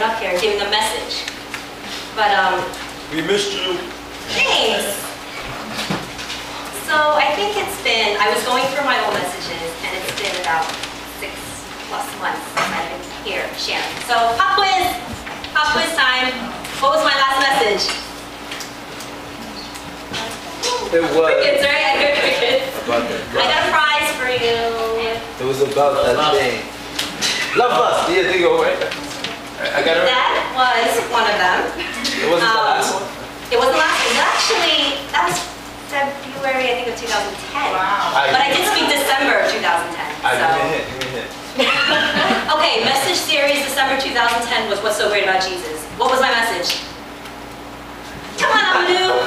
up here giving a message. But, we missed you. Thanks. So I think it's been, I was going through my old messages, and it's been about 6+ months since I've been here sharing. So pop quiz time. What was my last message? It was. Crickets, right? I heard crickets. I got a prize for you. It was about that thing. Love us. Yeah, there you go, right? I got it. That was one of them. It wasn't the last one? It wasn't the last one. Actually, that was February, I think, of 2010. Wow. But I did speak December of 2010. Give me a hint. Okay, message series December 2010 was What's So Great About Jesus. What was my message? Come on, Amadou.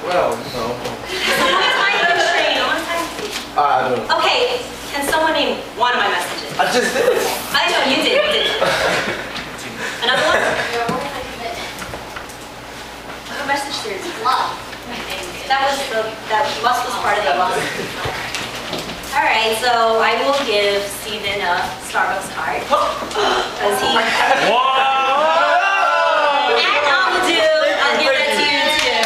Well, no. I don't know. Okay, can someone name one of my messages? I just did it. I know, you did. Another one? What message series? Love. That was part of the love. All right, so I will give Steven a Starbucks card. Because he... Whoa! And Amadou, I'll give that to you too.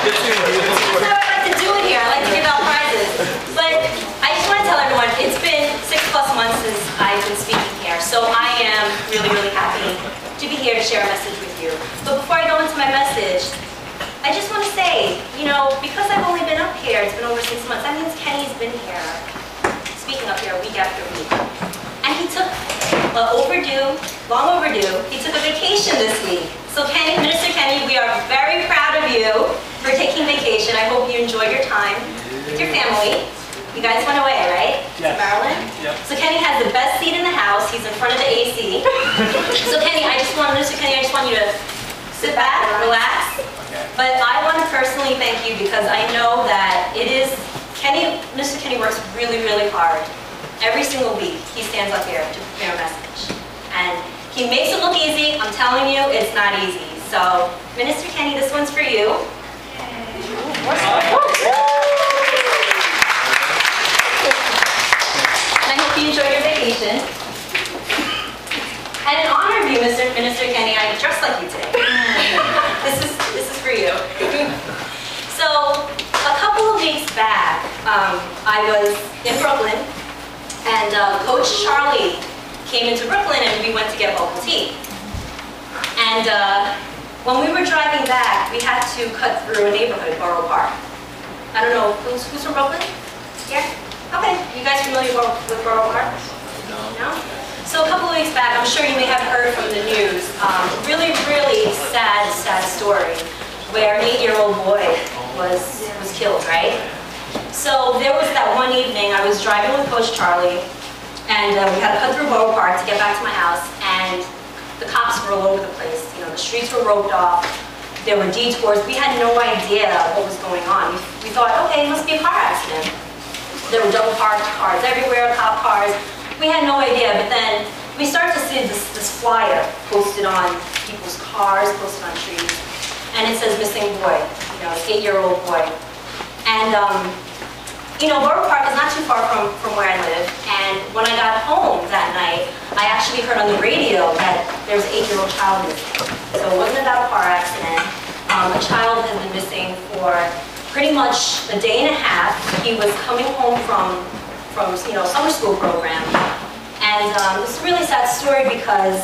That's how I like to do it here. I like to give out prizes. But I just want to tell everyone, it's been 6+ months since I've been speaking here. So I am really, really happy to be here to share a message with you. But before I go into my message, I just want to say, you know, because I've only been up here, it's been over 6 months, that means Kenny's been here, speaking up here week after week. And he took long overdue, he took a vacation this week. So Kenny, Minister Kenny, we are very proud of you for taking vacation. I hope you enjoyed your time with your family. You guys went away, right? Yes. To Maryland? Yep. So Kenny has the best seat in the house. He's in front of the AC. So Kenny, Minister Kenny, I just want you to sit back, relax. Okay. But I want to personally thank you because I know that it is, Mr. Kenny works really, really hard. Every single week, he stands up here to prepare a message. And he makes it look easy. I'm telling you, it's not easy. So, Minister Kenny, this one's for you. And I hope you enjoy your vacation. And in honor of you, Minister Kenny, I dressed like you today. This is for you. So, a couple of weeks back, I was in Brooklyn, and Coach Charlie came into Brooklyn, and we went to get bubble tea. And when we were driving back, we had to cut through a neighborhood, Borough Park. I don't know, who's from Brooklyn? Yeah? Okay, you guys familiar with Borough Park? No? So a couple of weeks back, I'm sure you may have heard from the news, really, really sad story where an 8-year-old boy was killed, right? So there was that one evening, I was driving with Coach Charlie, and we had to cut through Borough Park to get back to my house, and the cops were all over the place. You know, the streets were roped off, there were detours. We had no idea what was going on. We thought, okay, it must be a car accident. There were double parked cars everywhere, cop cars. We had no idea, but then we started to see this flyer posted on people's cars, posted on trees, and it says missing boy, you know, 8-year-old boy. And you know, Borough Park is not too far from where I live, and when I got home that night, I actually heard on the radio that there was an 8-year-old child missing. So it wasn't about a car accident. A child has been missing for pretty much a day and a half. He was coming home from you know, summer school program, and it's a really sad story because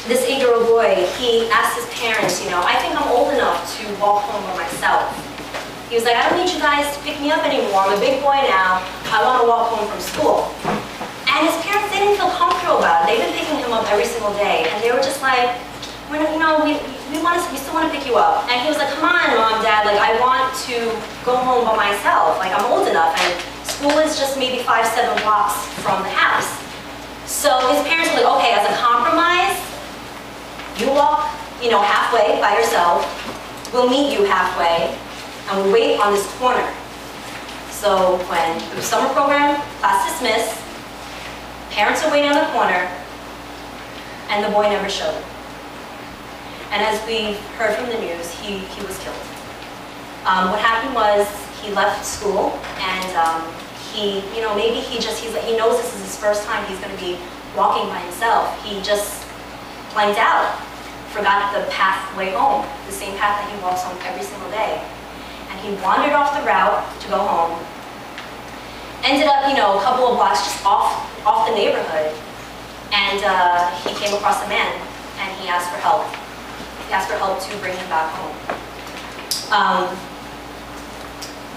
this 8-year-old boy, he asked his parents, you know, I think I'm old enough to walk home by myself. He was like, I don't need you guys to pick me up anymore. I'm a big boy now. I want to walk home from school. And his parents, they didn't feel comfortable about it. They've been picking him up every single day, and they were just like, we still want to pick you up. And he was like, come on, Mom, Dad, like I want to go home by myself. Like I'm old enough, and school is just maybe 5-7 blocks from the house. So his parents were like, okay, as a compromise, you walk, you know, halfway by yourself. We'll meet you halfway, and we'll wait on this corner. So when the summer program, class dismissed, parents are waiting on the corner, and the boy never showed. And as we heard from the news, he was killed. What happened was he left school, and he, you know, maybe he knows this is his first time he's going to be walking by himself. He just blanked out, forgot the pathway home, the same path that he walks home every single day. And he wandered off the route to go home. Ended up, you know, a couple of blocks just off the neighborhood. And he came across a man, and he asked for help. He asked for help to bring him back home.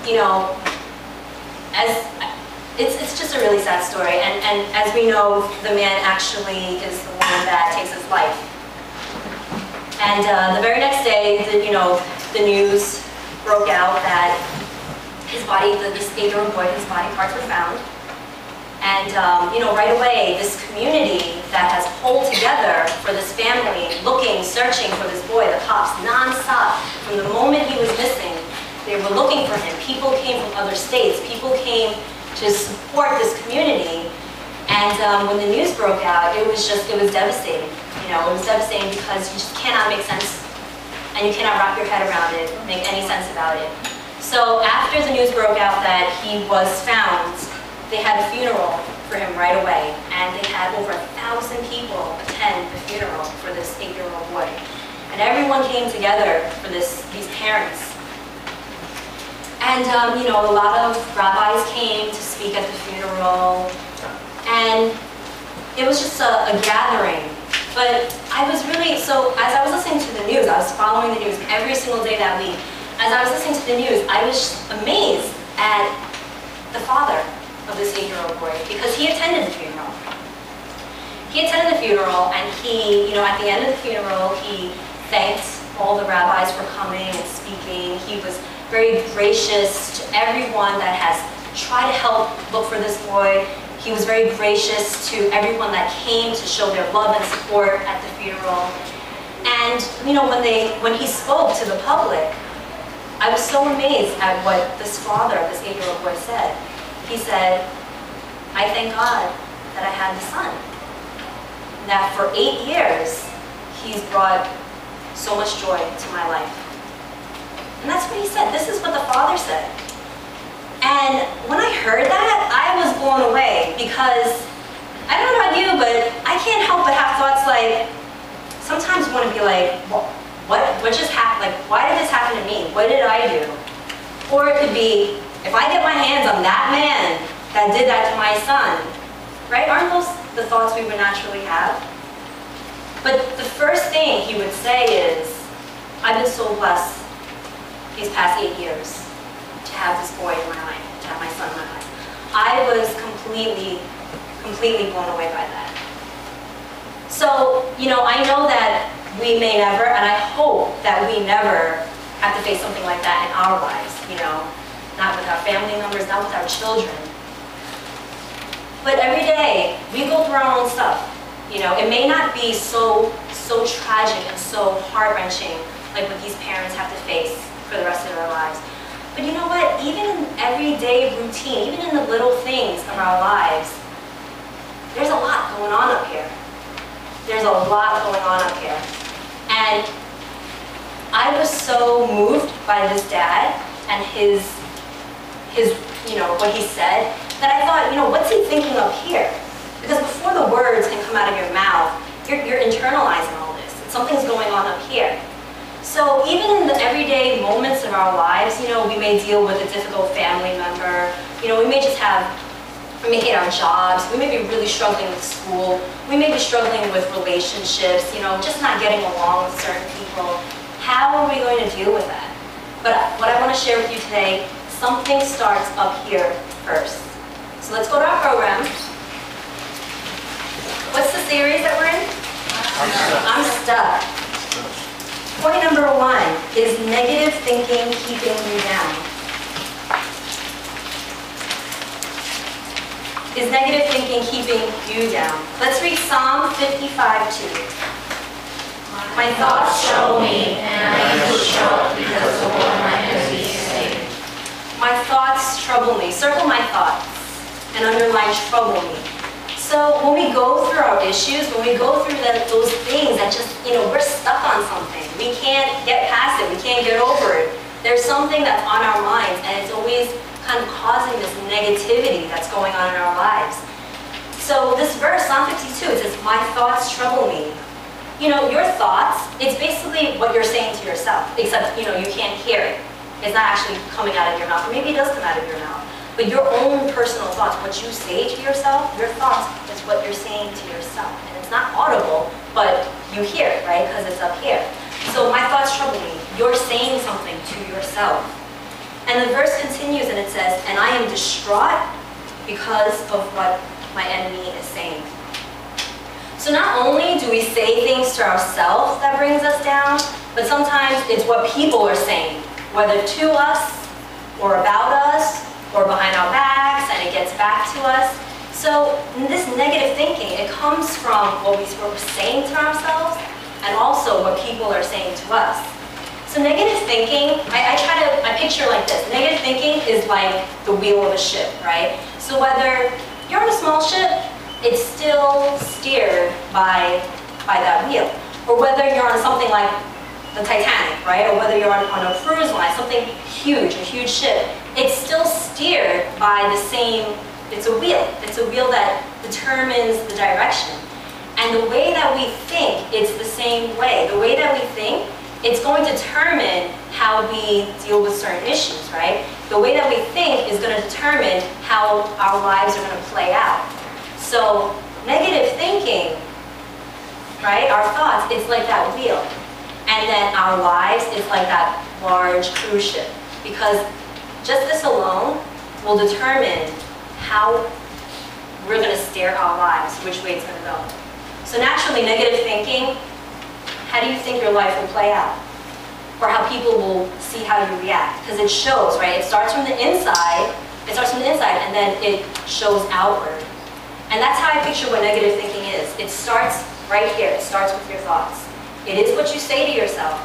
You know, it's just a really sad story. And as we know, the man actually is the one that takes his life. And the very next day, the news broke out that his body, this 8-year-old boy, his body parts were found. And right away, this community that has pulled together for this family, looking, searching for this boy, the cops, nonstop, from the moment he was missing, they were looking for him. People came from other states. People came to support this community. And when the news broke out, it was devastating. It was devastating because you just cannot make sense, and you cannot wrap your head around it, make any sense about it. So after the news broke out that he was found, they had a funeral for him right away, and they had over 1,000 people attend the funeral for this 8-year-old boy. And everyone came together for these parents. And a lot of rabbis came to speak at the funeral, and it was just a gathering. But I was really, so as I was listening to the news, I was following the news every single day that week. As I was listening to the news, I was amazed at the father of this 8-year-old boy, because he attended the funeral. He attended the funeral, and he, at the end of the funeral, he thanked all the rabbis for coming and speaking. He was very gracious to everyone that has tried to help look for this boy. He was very gracious to everyone that came to show their love and support at the funeral. And when he spoke to the public, I was so amazed at what this father of this 8-year-old boy said. He said, "I thank God that I had the son. That for 8 years, he's brought so much joy to my life." And that's what he said. This is what the father said. And when I heard that, I was blown away, because I don't know about you, but I can't help but have thoughts like, sometimes you want to be like, well, what just happened? Like, why did this happen to me? What did I do? Or it could be, if I get my hands on that man that did that to my son, right? Aren't those the thoughts we would naturally have? But the first thing he would say is, I've been so blessed these past 8 years to have this boy in my life, to have my son in my life. I was completely blown away by that. So, I know that we may never, and I hope that we never have to face something like that in our lives, not with our family members, not with our children. But every day, we go through our own stuff. It may not be so tragic and so heart-wrenching like what these parents have to face for the rest of their lives. But you know what? Even in everyday routine, even in the little things of our lives, there's a lot going on up here. There's a lot going on up here. And I was so moved by this dad and his what he said, that I thought, what's he thinking up here? Because before the words can come out of your mouth, you're internalizing all this. Something's going on up here. So even in the everyday moments of our lives, we may deal with a difficult family member. We may hate our jobs. We may be really struggling with school. We may be struggling with relationships, just not getting along with certain people. How are we going to deal with that? But what I want to share with you today, something starts up here first. So let's go to our program. What's the series that we're in? I'm stuck. Point number 1 is negative thinking keeping you down. Is negative thinking keeping you down? Let's read Psalm 55:2. My thoughts trouble me, and I am shocked because of what my enemies say. My thoughts trouble me. Circle my thoughts and underline trouble me. So when we go through our issues, when we go through those things that just, we're stuck on something. We can't get past it. We can't get over it. There's something that's on our minds, and it's always kind of causing this negativity that's going on in our lives. So this verse, Psalm 52, it says, my thoughts trouble me. You know, your thoughts, it's basically what you're saying to yourself, except, you know, you can't hear it. It's not actually coming out of your mouth. Or maybe it does come out of your mouth. But your own personal thoughts, what you say to yourself, your thoughts is what you're saying to yourself. And it's not audible, but you hear it, right? Because it's up here. So my thoughts trouble me. You're saying something to yourself. And the verse continues and it says, and I am distraught because of what my enemy is saying. So not only do we say things to ourselves that brings us down, but sometimes it's what people are saying, whether to us or about us or behind our backs, and it gets back to us. So this negative thinking, it comes from what we're saying to ourselves and also what people are saying to us. So negative thinking, I picture like this. Negative thinking is like the wheel of a ship, right? So whether you're on a small ship, it's still steered by that wheel. Or whether you're on something like the Titanic, right? Or whether you're on a cruise line, something huge, a huge ship, it's still steered by the same, it's a wheel. It's a wheel that determines the direction. And the way that we think, it's the same way. The way that we think, it's going to determine how we deal with certain issues, right? The way that we think is going to determine how our lives are going to play out. So negative thinking, right, our thoughts, it's like that wheel. And then our lives, it's like that large cruise ship. Because just this alone will determine how we're going to steer our lives, which way it's going to go. So naturally, negative thinking, how do you think your life will play out? Or how people will see how you react? Because it shows, right? It starts from the inside, and then it shows outward. And that's how I picture what negative thinking is. It starts right here. It starts with your thoughts. It is what you say to yourself.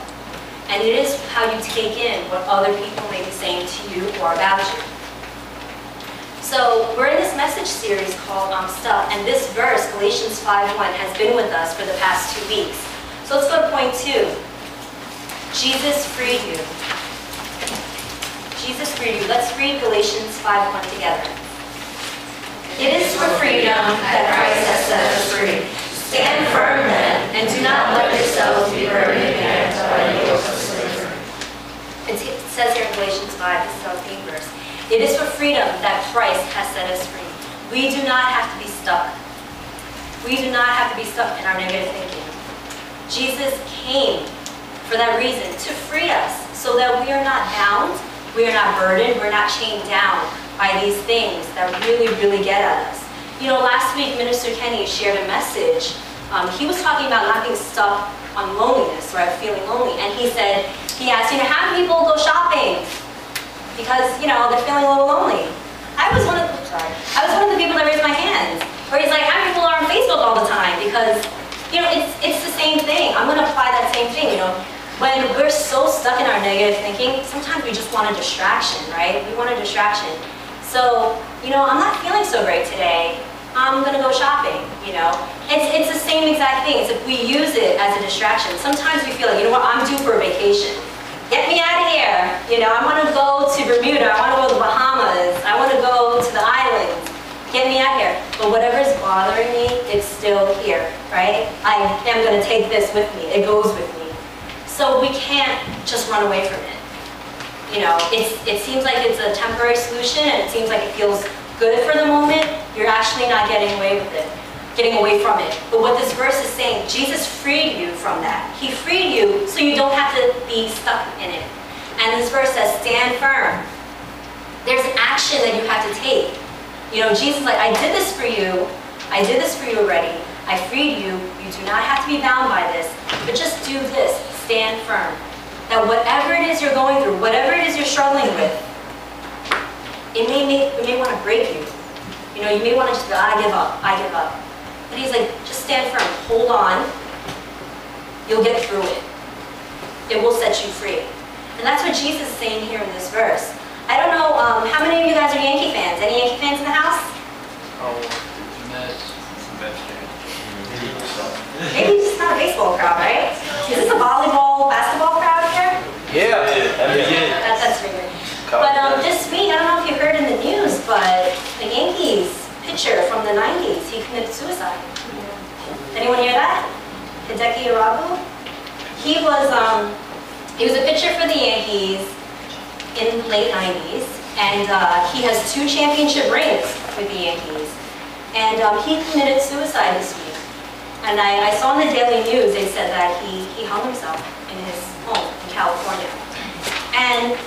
And it is how you take in what other people may be saying to you or about you. So we're in this message series called I'm Stuck. And this verse, Galatians 5:1, has been with us for the past 2 weeks. So let's go to point 2. Jesus freed you. Jesus freed you. Let's read Galatians 5:1 together. It is for freedom that Christ has set us free. Stand firm then, and do not let yourselves be burdened again by the yoke of slavery. It says here in Galatians 5, this is our theme verse. It is for freedom that Christ has set us free. We do not have to be stuck. We do not have to be stuck in our negative thinking. Jesus came for that reason, to free us, so that we are not bound, we are not burdened, we're not chained down by these things that really, really get at us. You know, last week, Minister Kenny shared a message. He was talking about not being stuck on loneliness, right, feeling lonely. And he said, he asked, you know, how do people go shopping? Because, you know, they're feeling a little lonely. I was one of the people that raised my hand. Or he's like, how many people are on Facebook all the time? Because, you know, it's the same thing. I'm going to apply that same thing, you know. When we're so stuck in our negative thinking, sometimes we just want a distraction, right? We want a distraction. So, you know, I'm not feeling so great today. I'm going to go shopping, you know. It's the same exact thing. It's if we use it as a distraction. Sometimes we feel like, you know what, I'm due for a vacation. Get me out of here. You know, I want to go to Bermuda. I want to go to the Bahamas. I want to go to the islands. Get me out here. But whatever's bothering me, it's still here, right? I am going to take this with me. It goes with me. So we can't just run away from it. You know, it seems like it's a temporary solution and it seems like it feels good for the moment. You're actually not getting away from it. But what this verse is saying, Jesus freed you from that. He freed you so you don't have to be stuck in it. And this verse says, stand firm. There's an action that you have to take. You know, Jesus is like, I did this for you. I did this for you already. I freed you. You do not have to be bound by this. But just do this. Stand firm. That whatever it is you're going through, whatever it is you're struggling with, it may want to break you. You know, you may want to just go, I give up. But he's like, just stand firm. Hold on. You'll get through it. It will set you free. And that's what Jesus is saying here in this verse. I don't know, how many of you guys are Yankee fans? Any Yankee fans in the house? Oh, Maybe it's just not a baseball crowd, right? Is this a volleyball, basketball crowd here? Yeah. That's weird. But this week, I don't know if you heard in in the 90s. He committed suicide. Anyone hear that? Hideki Irabu? He was a pitcher for the Yankees in the late 90s, and he has 2 championship rings with the Yankees. And he committed suicide this week. And I saw in the Daily News, they said that he hung himself in his home in California. And,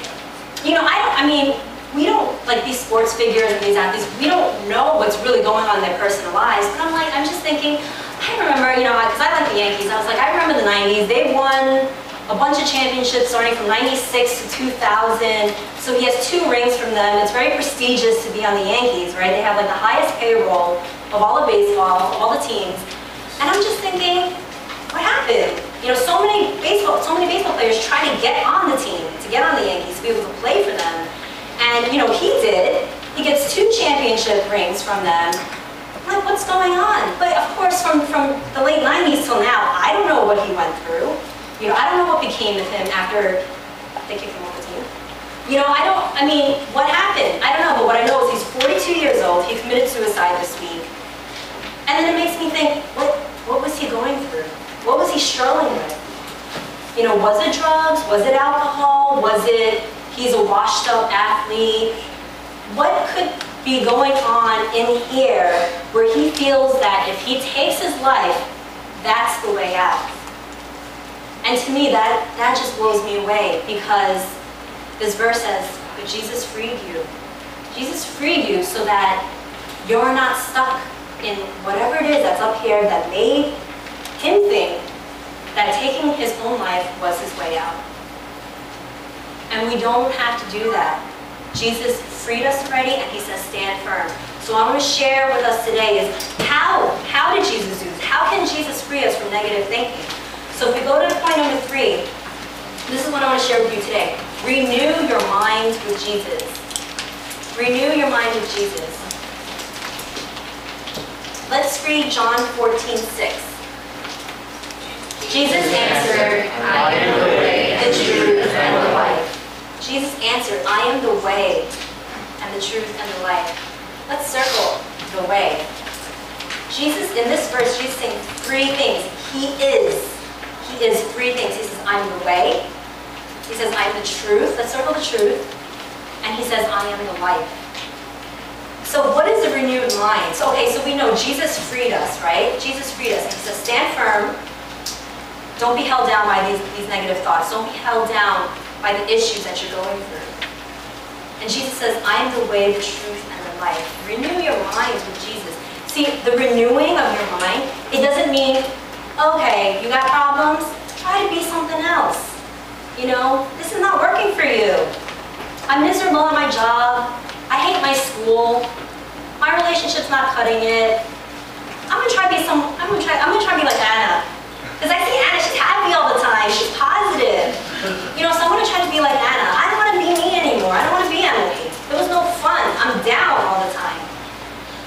you know, I mean, we don't, like these sports figures and these athletes, we don't know what's really going on in their personal lives. But I'm just thinking, I remember, you know, because I like the Yankees, I was like, I remember the 90s, they won a bunch of championships starting from 96 to 2000. So he has 2 rings from them. It's very prestigious to be on the Yankees, right? They have like the highest payroll of all of baseball, of all the teams. And I'm just thinking, what happened? You know, so many baseball players try to get on the team, to get on the Yankees, to be able to play for them. And, you know, he did. He gets 2 championship rings from them. I'm like, what's going on? But of course, from the late 90s till now, I don't know what he went through. You know, I don't know what became of him after they kicked him off the team. You know, I mean, what happened? I don't know, but what I know is he's 42 years old. He committed suicide this week. And then it makes me think, what was he going through? What was he struggling with? You know, was it drugs? Was it alcohol? Was it he's a washed up athlete? What could be going on in here where he feels that if he takes his life, that's the way out? And to me, that just blows me away, because this verse says, but Jesus freed you. Jesus freed you so that you're not stuck in whatever it is that's up here that made him think that taking his own life was his way out. And we don't have to do that. Jesus freed us already, and he says, stand firm. So what I want to share with us today is how did Jesus do this? How can Jesus free us from negative thinking? So if we go to point number 3, this is what I want to share with you today. Renew your mind with Jesus. Renew your mind with Jesus. Let's read John 14:6. Jesus answered, I am the way, the truth, and the life. Jesus answered, I am the way, and the truth, and the life. Let's circle the way. Jesus, in this verse, Jesus is saying 3 things. He is 3 things. He says, I'm the way. He says, I'm the truth. Let's circle the truth. And he says, I am the life. So what is the renewed mind? So, okay, so we know Jesus freed us, right? Jesus freed us. And he says, stand firm. Don't be held down by these negative thoughts. Don't be held down by the issues that you're going through. And Jesus says, I am the way, the truth, and the life. Renew your mind with Jesus. See, the renewing of your mind, it doesn't mean, okay, you got problems? Try to be something else. You know, this is not working for you. I'm miserable at my job. I hate my school. My relationship's not cutting it. I'm gonna try to be like Anna. Because I see Anna, she's happy all the time. She's positive. You know, so I'm gonna try to be like Anna. I don't wanna be me anymore. I don't wanna be Emily. It was no fun. I'm down all the time.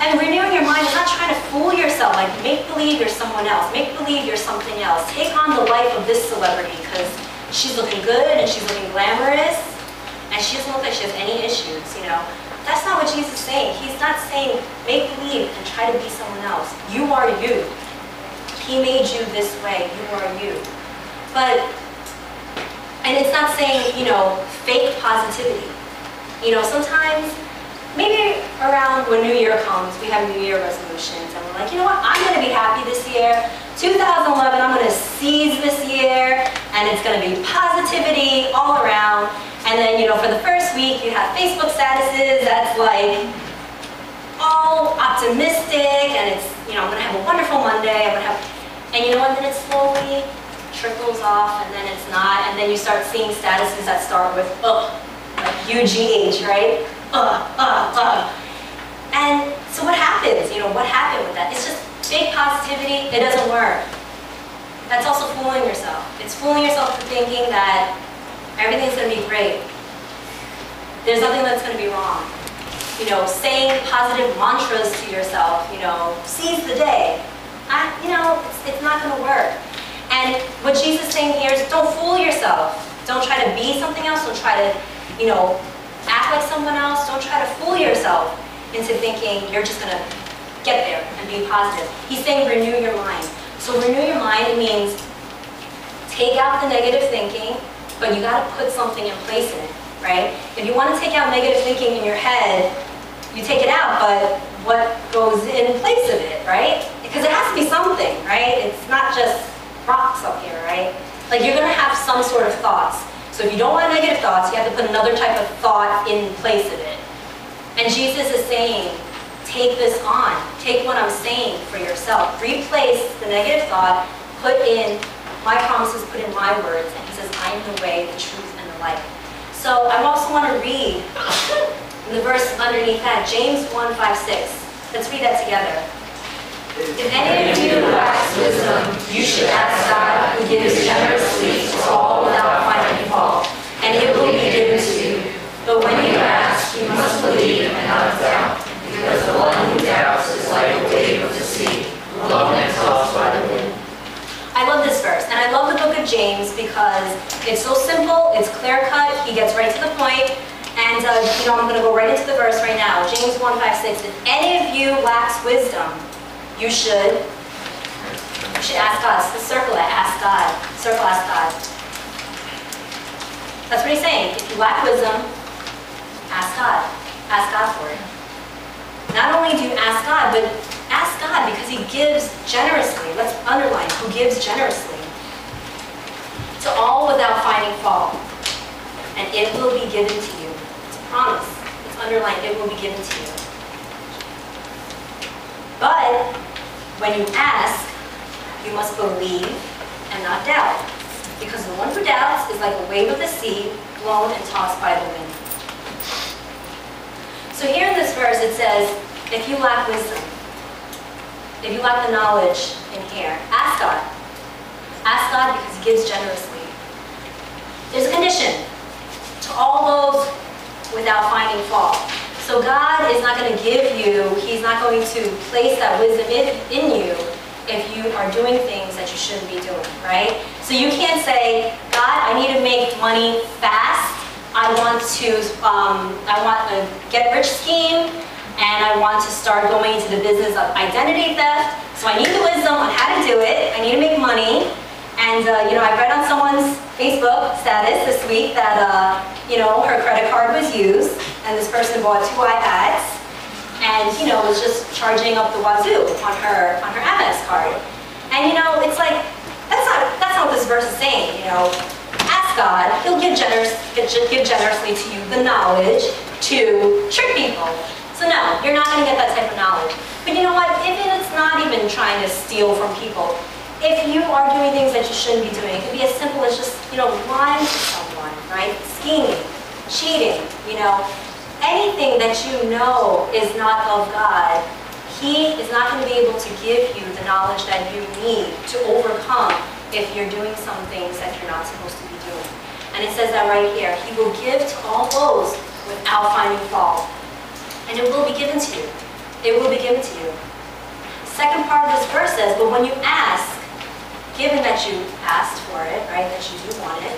And renewing your mind is not trying to fool yourself, like make believe you're someone else. Make believe you're something else. Take on the life of this celebrity because she's looking good and she's looking glamorous and she doesn't look like she has any issues, you know. That's not what Jesus is saying. He's not saying make believe and try to be someone else. You are you. He made you this way. You are you. And it's not saying, you know, fake positivity. You know, sometimes, maybe around when New Year comes, we have New Year resolutions and we're like, you know what, I'm going to be happy this year. 2011, I'm going to seize this year and it's going to be positivity all around. And then, you know, for the first week, you have Facebook statuses that's like all optimistic and it's, you know, I'm going to have a wonderful Monday. And you know what, then it slowly trickles off and then it's not. And then you start seeing statuses that start with, like UGH, right? And so what happens? You know, what happened with that? It's just fake positivity. It doesn't work. That's also fooling yourself. It's fooling yourself for thinking that everything's going to be great. There's nothing that's going to be wrong. You know, saying positive mantras to yourself, you know, seize the day. You know, it's not going to work. And what Jesus is saying here is don't fool yourself. Don't try to be something else. Don't try to, you know, act like someone else. Don't try to fool yourself into thinking you're just going to get there and be positive. He's saying renew your mind. So renew your mind, it means take out the negative thinking, but you got to put something in place in it, right? If you want to take out negative thinking in your head, you take it out, but what goes in place of it, right? Because it has to be something, right? It's not just rocks up here, right? Like you're going to have some sort of thoughts. So if you don't want negative thoughts, you have to put another type of thought in place of it. And Jesus is saying, take this on. Take what I'm saying for yourself. Replace the negative thought, put in my promises, put in my words. And he says, I am the way, the truth, and the life. So I also want to read the verse underneath that, James 1:5-6. Let's read that together. If any of you lacks wisdom, you should ask God, who gives generously to all without finding fault, and it will be given to you. But when you ask, you must believe and not doubt, because the one who doubts is like a wave of the sea, blown and tossed by the wind. I love this verse, and I love the book of James because it's so simple, it's clear-cut, he gets right to the point, and I'm going to go right into the verse right now. James 1:5-6. If any of you lacks wisdom, you should ask God. So circle it, ask God. Circle, ask God. That's what he's saying. If you lack wisdom, ask God. Ask God for it. Not only do you ask God, but ask God because he gives generously. Let's underline, who gives generously. To all without finding fault. And it will be given to you. It's a promise. It's underlined, it will be given to you. But when you ask, you must believe and not doubt. Because the one who doubts is like a wave of the sea, blown and tossed by the wind. So here in this verse it says, if you lack wisdom, if you lack the knowledge in here, ask God. Ask God because he gives generously. There's a condition to all those without finding fault. So God is not going to give you, he's not going to place that wisdom in you if you are doing things that you shouldn't be doing, right? So you can't say, God, I need to make money fast. I want a get-rich scheme, and I want to start going into the business of identity theft. So I need the wisdom on how to do it. I need to make money. And I read on someone's Facebook status this week that her credit card was used, and this person bought 2 iPads, and was just charging up the wazoo on her Amex card. And it's like that's not what this verse is saying. Ask God; he'll give generously to you the knowledge to trick people. So no, you're not going to get that type of knowledge. But you know what? If it's not even trying to steal from people, if you are doing things that you shouldn't be doing, it can be as simple as just lying to someone, right? Scheming, cheating, anything that is not of God. He is not going to be able to give you the knowledge that you need to overcome if you're doing some things that you're not supposed to be doing. And it says that right here. He will give to all those without finding fault. And it will be given to you. It will be given to you. Second part of this verse says, but when you ask, given that you asked for it, right, that you do want it,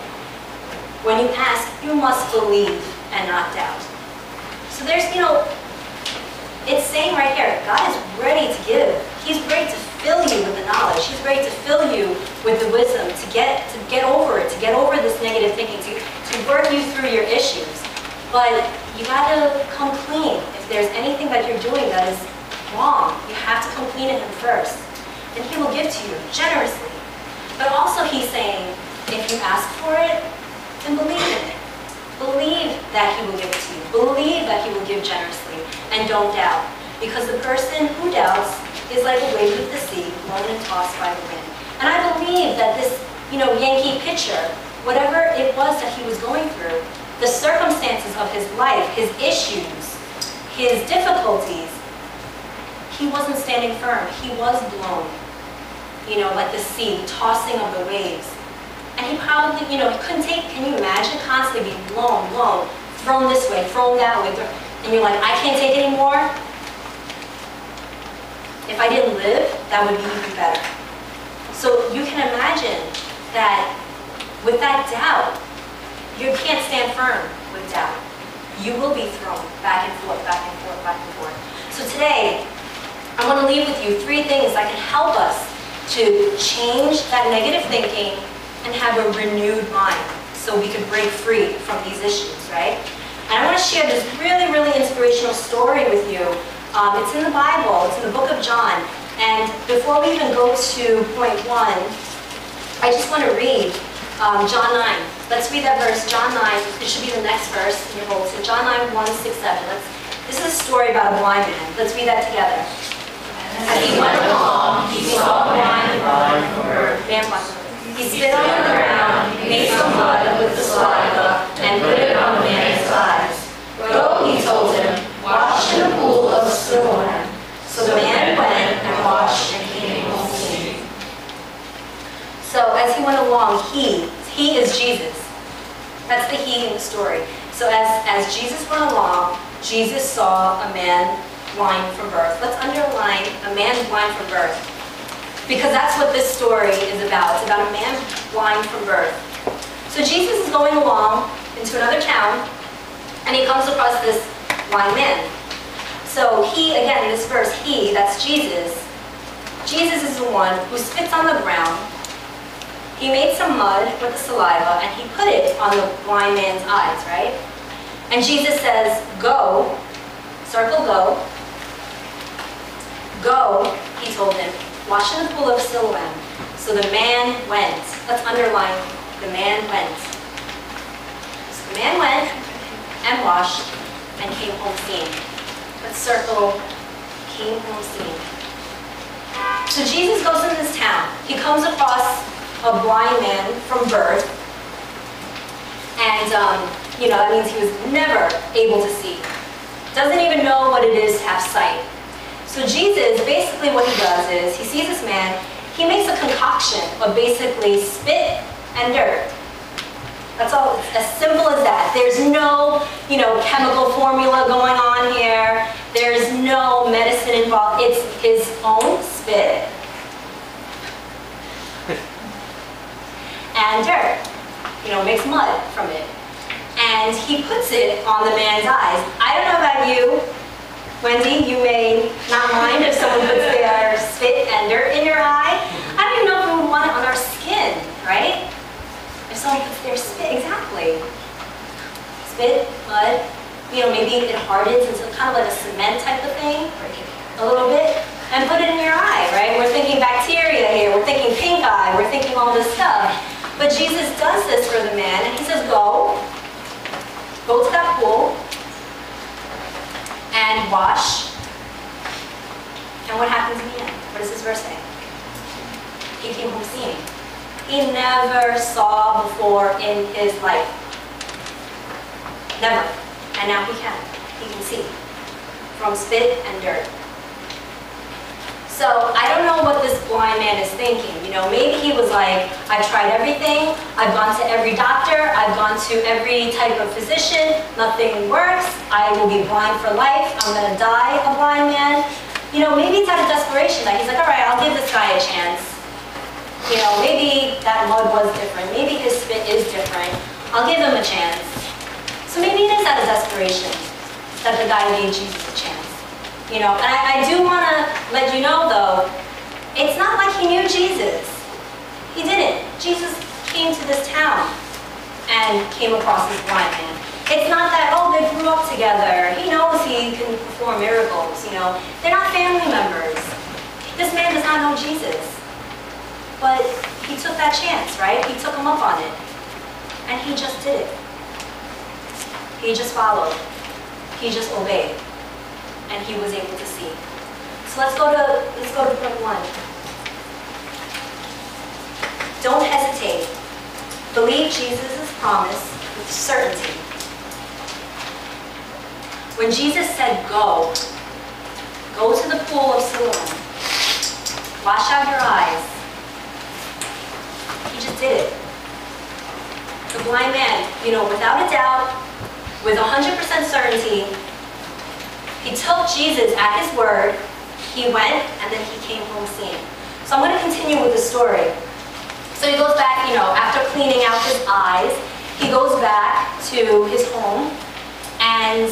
when you ask, you must believe and not doubt. So there's, it's saying right here, God is ready to give. He's ready to fill you with the knowledge. He's ready to fill you with the wisdom to get over it, to get over this negative thinking, to work you through your issues. But you got to come clean. If there's anything that you're doing that is wrong, you have to come clean to him first. And he will give to you generously. But also he's saying, if you ask for it, then believe in it. Believe that he will give it to you. Believe that he will give generously. And don't doubt. Because the person who doubts is like a wave of the sea, blown and tossed by the wind. And I believe that this, Yankee pitcher, whatever it was that he was going through, the circumstances of his life, his issues, his difficulties, he wasn't standing firm. He was blown, like the sea, the tossing of the waves. And he probably, he couldn't take, can you imagine constantly being blown, thrown this way, thrown that way, and you're like, I can't take it anymore? If I didn't live, that would be even better. So you can imagine that with that doubt, you can't stand firm with doubt. You will be thrown back and forth, back and forth, back and forth. So today, I I want to leave with you 3 things that can help us to change that negative thinking and have a renewed mind so we can break free from these issues, right? And I want to share this really, really inspirational story with you. It's in the Bible. It's in the book of John. And before we even go to point 1, I just want to read John 9. Let's read that verse, John 9. It should be the next verse in your bulletin. John 9, 1, 6, 7. This is a story about a blind man. Let's read that together. As he went along, he saw a man blind from birth. He spit on the ground, Made some mud with the saliva, and put it on the man's eyes. Go, he told him, wash in the pool of Siloam. So the man went and washed and came home clean. So as he went along, he is Jesus. That's the he in the story. So as Jesus went along, Jesus saw a man blind from birth. Let's underline a man blind from birth, because that's what this story is about. It's about a man blind from birth. So Jesus is going along into another town, and he comes across this blind man. So he, again, in this verse, that's Jesus. Jesus is the one who spits on the ground. He made some mud with the saliva, and he put it on the blind man's eyes, right? And Jesus says, go, circle go. Go, he told him, wash in the pool of Siloam. So the man went. Let's underline, the man went. So the man went and washed and came home clean. Let's circle, came home clean. So Jesus goes into this town. He comes across a blind man from birth. And, that means he was never able to see. Doesn't even know what it is to have sight. So Jesus, basically what he does is, he sees this man, he makes a concoction of basically spit and dirt. That's all, as simple as that. There's no, chemical formula going on here. There's no medicine involved. It's his own spit and dirt. Makes mud from it. And he puts it on the man's eyes. I don't know about you, Wendy, you may not mind if someone puts their spit and dirt in your eye. I don't even know if we would want it on our skin, right? If someone puts their spit, exactly. Spit, mud, maybe it hardens into kind of like a cement type of thing, a little bit, and put it in your eye, right? We're thinking bacteria here, we're thinking pink eye, we're thinking all this stuff. But Jesus does this for the man, and he says, go to that pool, and wash. And what happens in the end? What does this verse say? He came home seeing. He never saw before in his life. Never. And now he can. He can see from spit and dirt. So I don't know what this blind man is thinking. Maybe he was like, I've tried everything. I've gone to every doctor. I've gone to every type of physician. Nothing works. I will be blind for life. I'm going to die a blind man. Maybe it's out of desperation that he's like, all right, I'll give this guy a chance. Maybe that mud was different. Maybe his spit is different. I'll give him a chance. So maybe it is out of desperation that the guy gave Jesus a chance. And I do want to let you know, though, it's not like he knew Jesus. He didn't. Jesus came to this town and came across this blind man. It's not that, they grew up together. He knows he can perform miracles, They're not family members. This man does not know Jesus. But he took that chance, right? He took him up on it. And he just did it. He just followed. He just obeyed. And he was able to see. So let's go to point 1. Don't hesitate. Believe Jesus' promise with certainty. When Jesus said go to the pool of Siloam, wash out your eyes, he just did it. The blind man, without a doubt, with 100% certainty, he took Jesus at his word, he went, and then he came home seeing. So I'm going to continue with the story. So he goes back, after cleaning out his eyes, he goes back to his home, and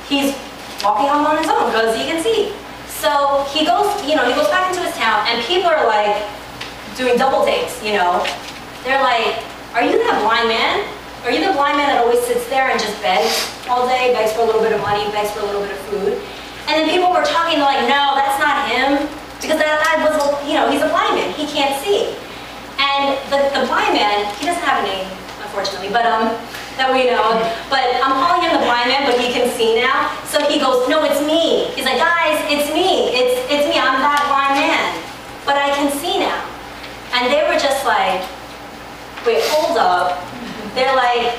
he's walking home on his own because he can see. So he goes back into his town, and people are like doing double takes, They're like, are you that blind man? Are you the blind man that always sits there and just begs all day, begs for a little bit of money, begs for a little bit of food? And then people were talking, they're like, no, that's not him, because that guy was, he's a blind man, he can't see. And the blind man, he doesn't have a name, unfortunately, but that we know. But I'm calling him the blind man, but he can see now. So he goes, no, it's me. He's like, guys, it's me. It's me. I'm that blind man. But I can see now. And they were just like, wait, hold up. They're like,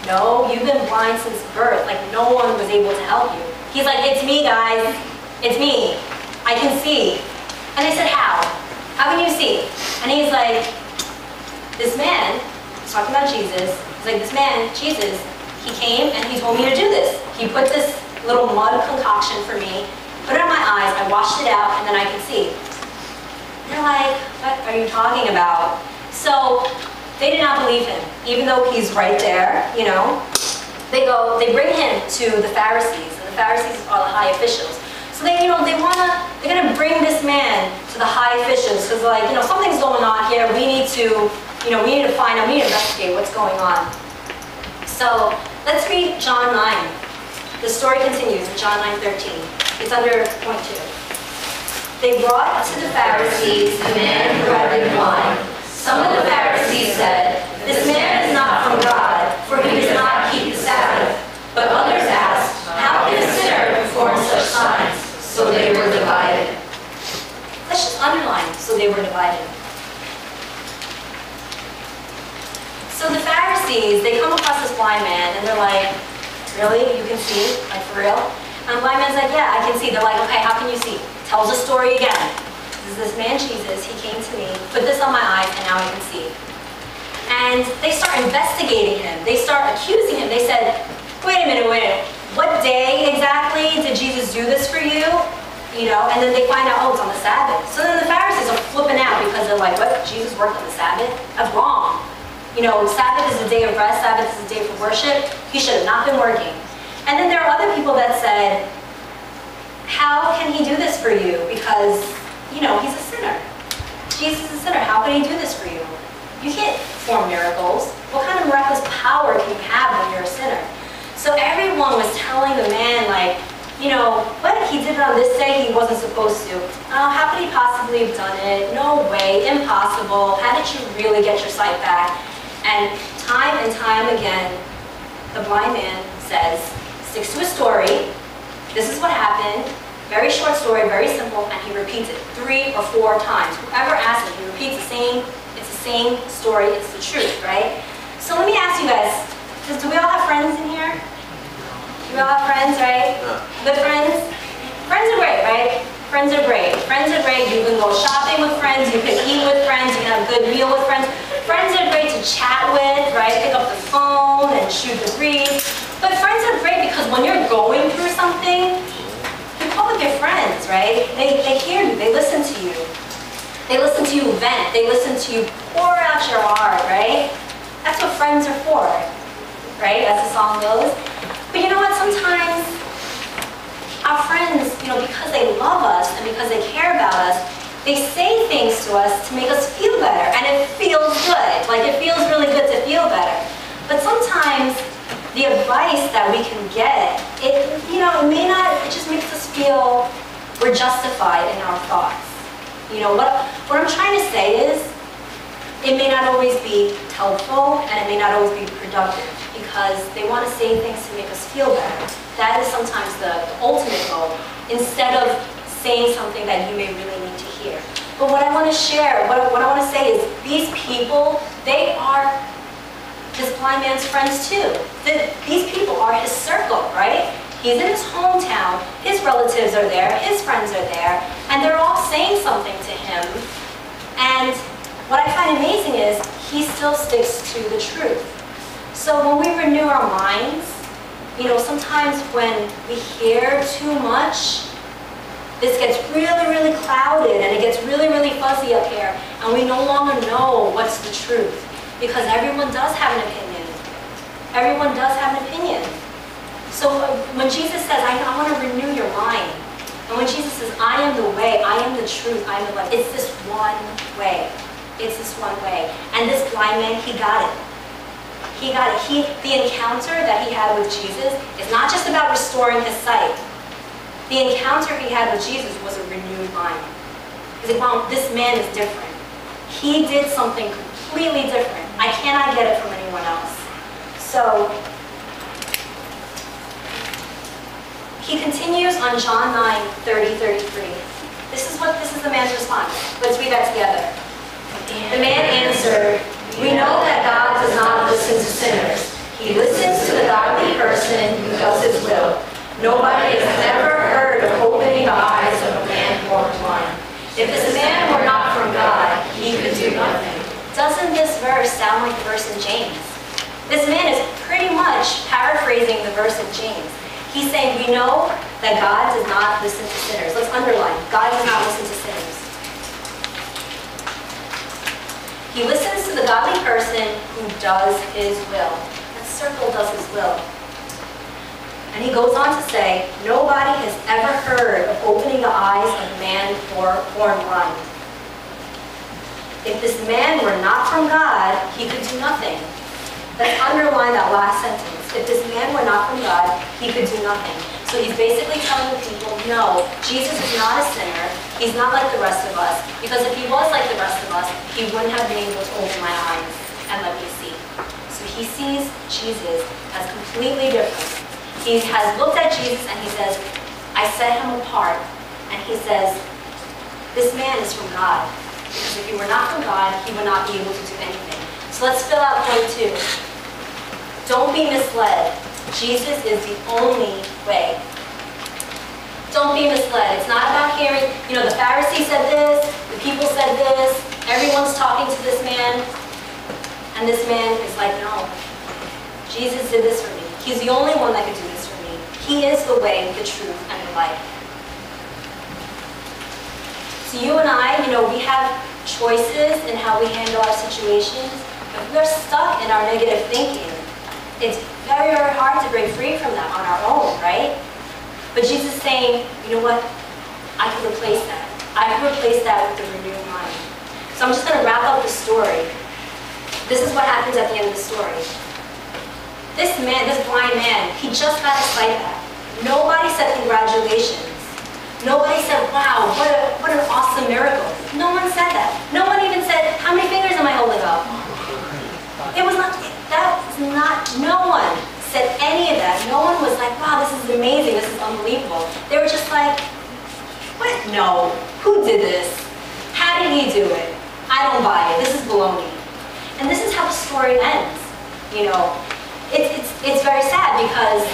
no, you've been blind since birth. Like, no one was able to help you. He's like, it's me, guys. It's me. I can see. And they said, how? How can you see? And he's like, this man, he's talking about Jesus, he's like, this man, Jesus, he came and he told me to do this. He put this little mud concoction for me, put it on my eyes, I washed it out, and then I can see. They're like, what are you talking about? So they did not believe him, even though he's right there, They bring him to the Pharisees, and the Pharisees are the high officials. So they're gonna bring this man to the high officials because something's going on here. We need to find out, we need to investigate what's going on. So let's read John 9. The story continues in John 9:13. It's under point 2. They brought to the Pharisees The man who had been blind. Some of the Pharisees said, this man is not from God, for he does not keep the Sabbath. But others asked, how can a sinner perform such signs? So they were divided. Let's just underline, so they were divided. So the Pharisees, they come across this blind man, and they're like, really? You can see? Like, for real? And the blind man's like, yeah, I can see. They're like, okay, how can you see? Tells the story again. This is this man, Jesus, he came to me, put this on my eyes, and now I can see. And they start investigating him. They start accusing him. They said, wait a minute. What day exactly did Jesus do this for you? And then they find out, oh, it's on the Sabbath. So then the Pharisees are flipping out because they're like, what? Jesus worked on the Sabbath? That's wrong. Sabbath is a day of rest. Sabbath is a day for worship. He should have not been working. And then there are other people that said, how can he do this for you? Because, he's a sinner. Jesus is a sinner. How can he do this for you? You can't perform miracles. What kind of miraculous power can you have when you're a sinner? So everyone was telling the man, like, what? He did it on this day, he wasn't supposed to. Oh, how could he possibly have done it? No way, impossible. How did you really get your sight back? And time again, the blind man sticks to his story. This is what happened. Very short story, very simple, and he repeats it 3 or 4 times. Whoever asks him, he repeats it's the same story, it's the truth, right? So let me ask you guys, do we all have friends in here? We all have friends, right? Good friends? Friends are great, right? Friends are great. Friends are great. You can go shopping with friends. You can eat with friends. You can have a good meal with friends. Friends are great to chat with, right? Pick up the phone and shoot the breeze. But friends are great because when you're going through something, you call with your friends, right? They hear you. They listen to you. They listen to you vent. They listen to you pour out your heart, right? That's what friends are for, right? As the song goes. But you know what? Sometimes our friends, because they love us and because they care about us, they say things to us to make us feel better. And it feels good. Like, it feels really good to feel better. But sometimes the advice that we can get, it just makes us feel we're justified in our thoughts. What I'm trying to say is, it may not always be helpful and it may not always be productive because they want to say things to make us feel better. That is sometimes the ultimate goal, instead of saying something that you may really need to hear. But what I want to share, what I want to say is, these people, they are this blind man's friends too. These people are his circle, right? He's in his hometown, his relatives are there, his friends are there, and they're all saying something to him. And what I find amazing is, he still sticks to the truth. So when we renew our minds, sometimes when we hear too much, this gets really, really clouded and it gets really, really fuzzy up here, and we no longer know what's the truth, because everyone does have an opinion. Everyone does have an opinion. So when Jesus says, I want to renew your mind, I And when Jesus says, I am the way, I am the truth, I am the life, it's this one way. It's this one way. And this blind man, he got it. He got it. The encounter that he had with Jesus is not just about restoring his sight. The encounter he had with Jesus was a renewed mind. He's like, wow, this man is different. He did something completely different. I cannot get it from anyone else. So, he continues on John 9:30-33. This is the man's response. Let's read that together. The man answered, we know that God does not listen to sinners. He listens to the godly person who does his will. Nobody has ever heard of opening the eyes of a man born blind. If this man were not from God, he could do nothing. Doesn't this verse sound like the verse in James? This man is pretty much paraphrasing the verse in James. He's saying, we know that God does not listen to sinners. Let's underline, God does not listen to sinners. He listens to the godly person who does his will. That circle does his will. And he goes on to say, nobody has ever heard of opening the eyes of a man born blind. If this man were not from God, he could do nothing. Let's underline that last sentence. If this man were not from God, he could do nothing. So he's basically telling the people, no, Jesus is not a sinner. He's not like the rest of us. Because if he was like the rest of us, he wouldn't have been able to open my eyes and let me see. So he sees Jesus as completely different. He has looked at Jesus and he says, I set him apart. And he says, this man is from God. Because if he were not from God, he would not be able to do anything. So let's fill out point 2. Don't be misled. Jesus is the only way. Don't be misled. It's not about hearing, the Pharisees said this, the people said this, everyone's talking to this man, and this man is like, no, Jesus did this for me. He's the only one that could do this for me. He is the way, the truth, and the life. So you and I, we have choices in how we handle our situations. If we're stuck in our negative thinking, it's very, very hard to break free from that on our own, right? But Jesus is saying, you know what? I can replace that. I can replace that with the renewed mind. So I'm just going to wrap up the story. This is what happens at the end of the story. This man, this blind man, he just got his sight back. Nobody said congratulations. Nobody said, wow, what an awesome miracle. No one said that. No one even said, how many fingers am I holding up? It was not, no one said any of that. No one was like, wow, this is amazing, this is unbelievable. They were just like, what? No, who did this? How did he do it? I don't buy it, this is baloney. And this is how the story ends, It's very sad because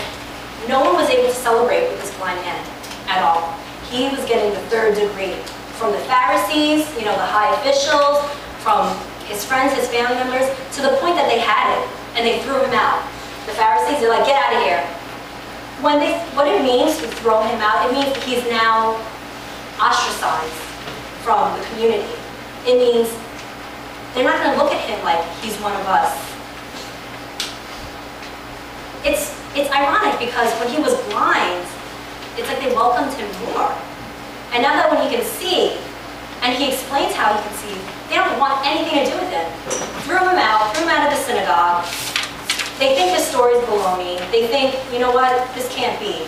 no one was able to celebrate with this blind man at all. He was getting the 3rd degree from the Pharisees, the high officials, from his friends, his family members, to the point that they had it, and they threw him out. The Pharisees, they're like, get out of here. What it means to throw him out, it means he's now ostracized from the community. It means they're not going to look at him like he's one of us. It's ironic because when he was blind, it's like they welcomed him more. And now that when he can see, and he explains how he can see, they don't want anything to do with him. Threw him out of the synagogue. They think the story's baloney. They think, you know what, this can't be.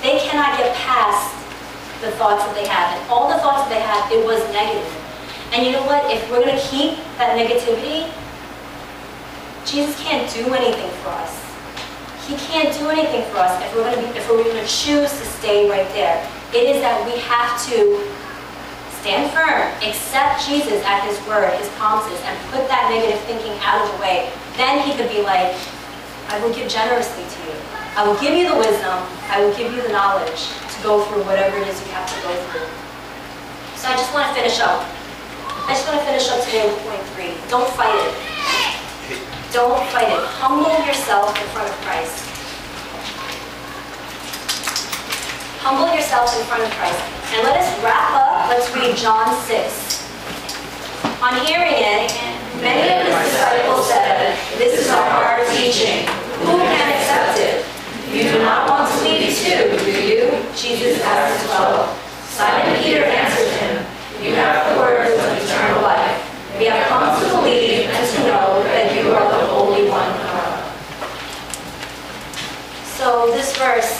They cannot get past the thoughts that they have. And all the thoughts that they had, it was negative. And you know what, if we're going to keep that negativity, Jesus can't do anything for us. He can't do anything for us if we're going to choose to stay right there. It is that we have to stand firm, accept Jesus at his word, his promises, and put that negative thinking out of the way. Then he could be like, I will give generously to you. I will give you the wisdom. I will give you the knowledge to go through whatever it is you have to go through. So I just want to finish up. Today with point 3. Don't fight it. Don't fight it. Humble yourself in front of Christ. Humble yourself in front of Christ. And let us wrap up. Let's read John 6. On hearing it, many of his disciples said, this is our hard teaching. Who can accept it? You do not want to leave too, do you? Jesus asked his 12. Simon Peter answered him, "You have the words of eternal life. We have come to believe and to know that you are the Holy One of God." So this verse,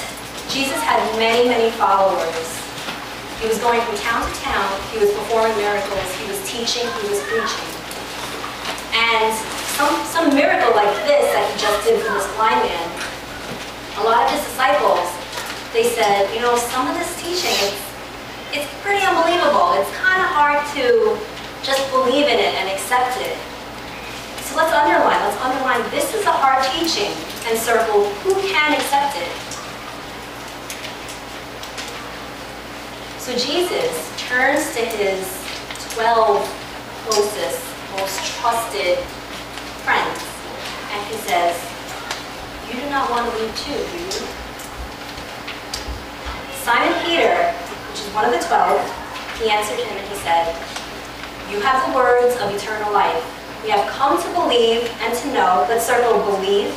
Jesus had many, many followers. He was going from town to town. He was performing miracles. He was teaching. He was preaching. And some miracle like this that he just did for this blind man, a lot of his disciples, they said, you know, some of this teaching, it's pretty unbelievable. It's kind of hard to just believe in it and accept it. So let's underline this is a hard teaching and circle who can accept it. So Jesus turns to his 12 closest, most trusted friends, and he says, "You do not want to leave too, do you?" Simon Peter, which is one of the 12, he answered him and he said, "You have the words of eternal life. We have come to believe and to know," let's circle believe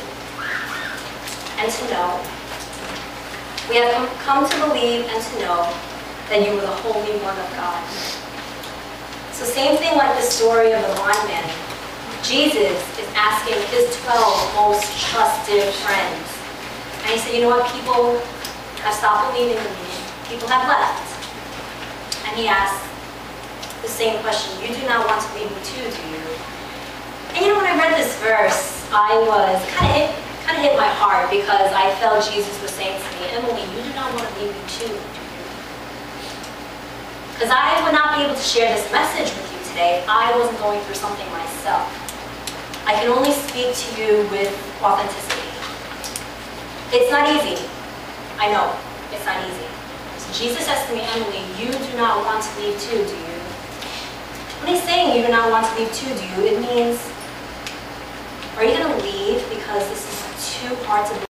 and to know. "We have come to believe and to know that you are the Holy One of God." So same thing like the story of the blind man. Jesus is asking his 12 most trusted friends. And he said, you know what, people have stopped believing in me. People have left. And he asked the same question, you do not want to leave me too, do you? And you know, when I read this verse, I was kind of hit my heart because I felt Jesus was saying to me, Emily, you do not want to leave me too, do you? Because I would not be able to share this message with you today if I wasn't going through something myself. I can only speak to you with authenticity. It's not easy. I know, it's not easy. So Jesus says to me, Emily, you do not want to leave too, do you? When he's saying you do not want to leave too, do you, it means, are you going to leave because this is too hard to believe?